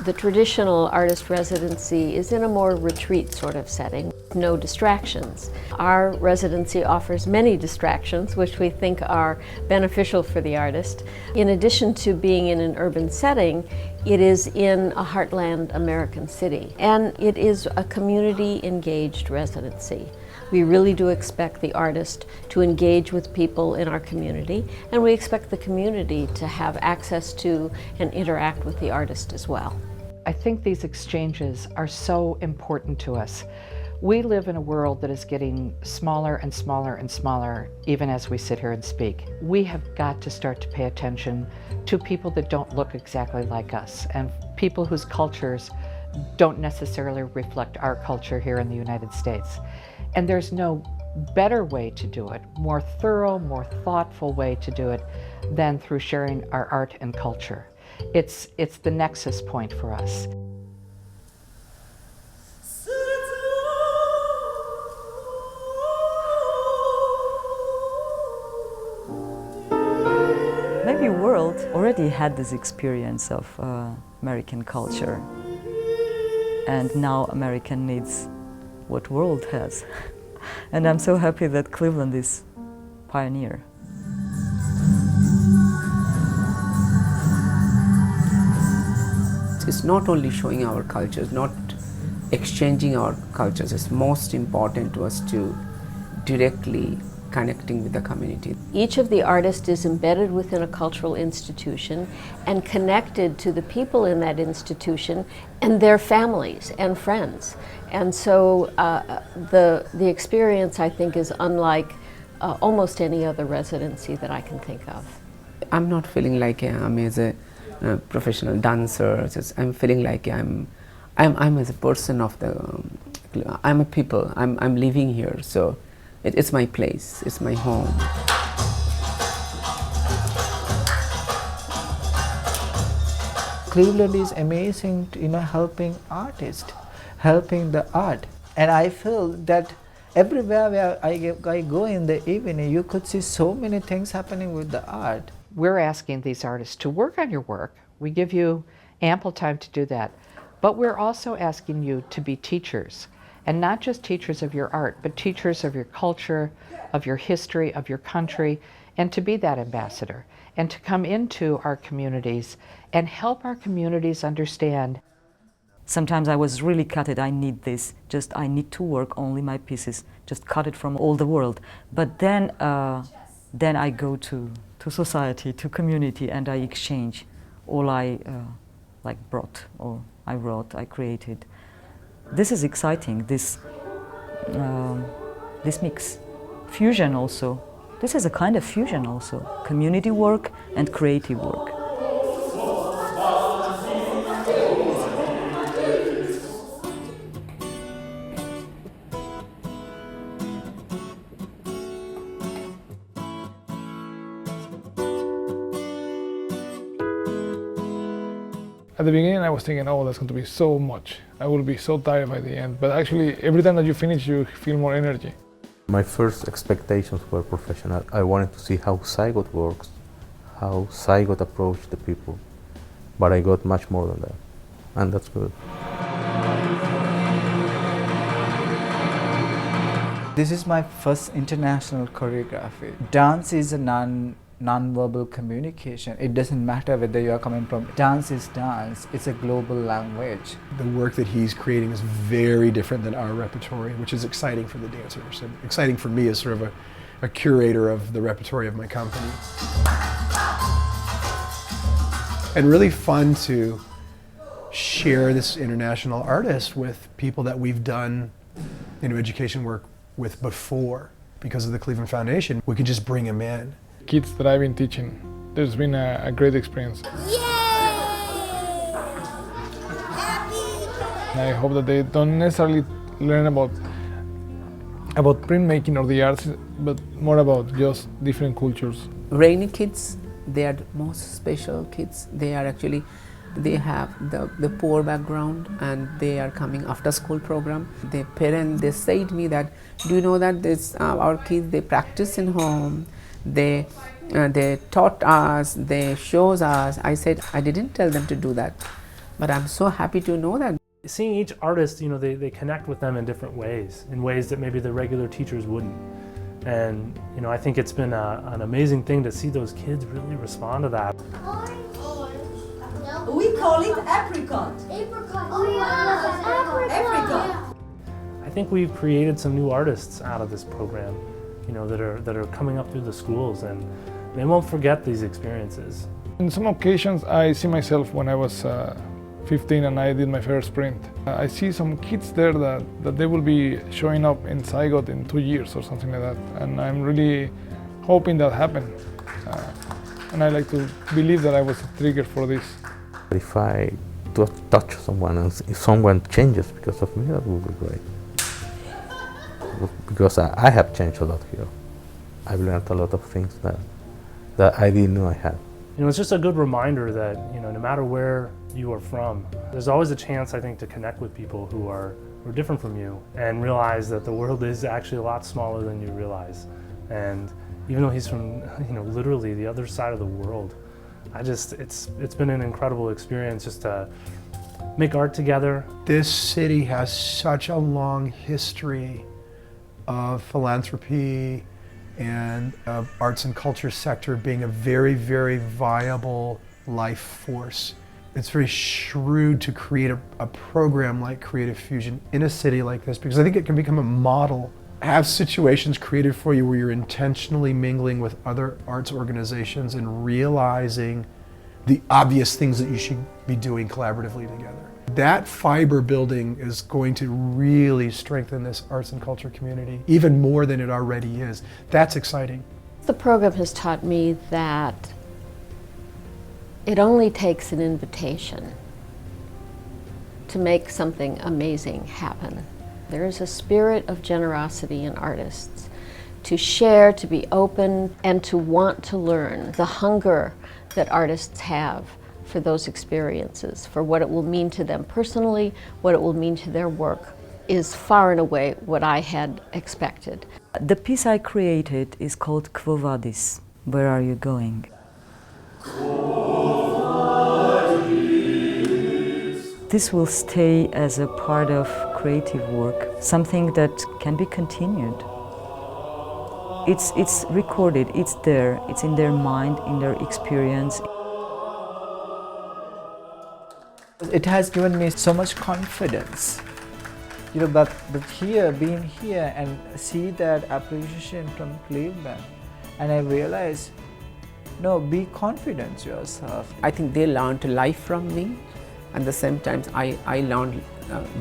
The traditional artist residency is in a more retreat sort of setting, no distractions. Our residency offers many distractions, which we think are beneficial for the artist. In addition to being in an urban setting, it is in a heartland American city, and it is a community-engaged residency. We really do expect the artist to engage with people in our community, and we expect the community to have access to and interact with the artist as well. I think these exchanges are so important to us. We live in a world that is getting smaller and smaller and smaller, even as we sit here and speak. We have got to start to pay attention to people that don't look exactly like us, and people whose cultures don't necessarily reflect our culture here in the United States. And there's no better way to do it, more thorough, more thoughtful way to do it than through sharing our art and culture. It's the nexus point for us. Maybe world already had this experience of American culture, and now American needs what world has. And I'm so happy that Cleveland is pioneer. It's not only showing our cultures, not exchanging our cultures. It's most important to us to directly connecting with the community. Each of the artists is embedded within a cultural institution and connected to the people in that institution and their families and friends. And so the experience, I think, is unlike almost any other residency that I can think of. I'm not feeling like I'm as a professional dancer. I'm feeling like I'm as a person of the. I'm a people. I'm living here, so it's my place. It's my home. Cleveland is amazing, helping artists, helping the art. And I feel that everywhere where I go in the evening, you could see so many things happening with the art. We're asking these artists to work on your work. We give you ample time to do that. But we're also asking you to be teachers, and not just teachers of your art, but teachers of your culture, of your history, of your country, and to be that ambassador, and to come into our communities and help our communities understand. Sometimes I was really cut it, I need this, just I need to work only my pieces, just cut it from all the world. But then I go to society, to community, and I exchange all I brought, or I wrote, I created. This is exciting, this mix. Fusion also. This is a kind of fusion also. Community work and creative work. At the beginning I was thinking, oh, that's going to be so much. I will be so tired by the end. But actually, every time that you finish, you feel more energy. My first expectations were professional. I wanted to see how Zygote works, how Zygote approached the people. But I got much more than that, and that's good. This is my first international choreography. Dance is a non-verbal communication. It doesn't matter whether you are coming from. Dance is dance. It's a global language. The work that he's creating is very different than our repertory, which is exciting for the dancers and exciting for me as sort of a curator of the repertory of my company. And really fun to share this international artist with people that we've done education work with before. Because of the Cleveland Foundation, we could just bring him in. Kids that I've been teaching, there's been a great experience. Yay! And I hope that they don't necessarily learn about printmaking or the arts, but more about just different cultures. Rainy kids, they are the most special kids. They are actually, they have the poor background and they are coming after school program. Their parents, they say to me that, do you know that this our kids, they practice in home, they taught us, they shows us. I said, I didn't tell them to do that. But I'm so happy to know that. Seeing each artist, they connect with them in different ways, in ways that maybe the regular teachers wouldn't. And I think it's been an amazing thing to see those kids really respond to that. We call it apricot. Apricot. Oh yeah. Apricot. I think we've created some new artists out of this program, that are coming up through the schools, and they won't forget these experiences. In some occasions, I see myself when I was 15 and I did my first sprint. I see some kids there that they will be showing up in Zygot in 2 years or something like that, and I'm really hoping that happen. And I like to believe that I was a trigger for this. If I touch someone and if someone changes because of me, that would be great. Because I have changed a lot here. I've learned a lot of things that I didn't know I had. It's just a good reminder that, no matter where you are from, there's always a chance, I think, to connect with people who are different from you and realize that the world is actually a lot smaller than you realize. And even though he's from, literally the other side of the world, it's been an incredible experience just to make art together. This city has such a long history of philanthropy and of arts and culture sector being a very, very viable life force. It's very shrewd to create a program like Creative Fusion in a city like this, because I think it can become a model. Have situations created for you where you're intentionally mingling with other arts organizations and realizing the obvious things that you should be doing collaboratively together. That fiber building is going to really strengthen this arts and culture community even more than it already is. That's exciting. The program has taught me that it only takes an invitation to make something amazing happen. There is a spirit of generosity in artists to share, to be open, and to want to learn. The hunger that artists have for those experiences, for what it will mean to them personally, what it will mean to their work, is far and away what I had expected. The piece I created is called Quo Vadis? Where are you going? This will stay as a part of creative work, something that can be continued. It's recorded, it's there, it's in their mind, in their experience. It has given me so much confidence, but here, being here and see that appreciation from Cleveland, and I realized, no, be confident yourself. I think they learned life from me, and at the same time I learned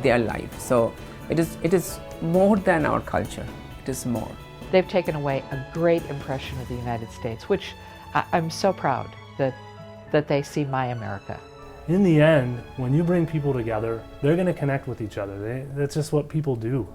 their life. So it is more than our culture, it is more. They've taken away a great impression of the United States, which I'm so proud that they see my America. In the end, when you bring people together, they're going to connect with each other. That's just what people do.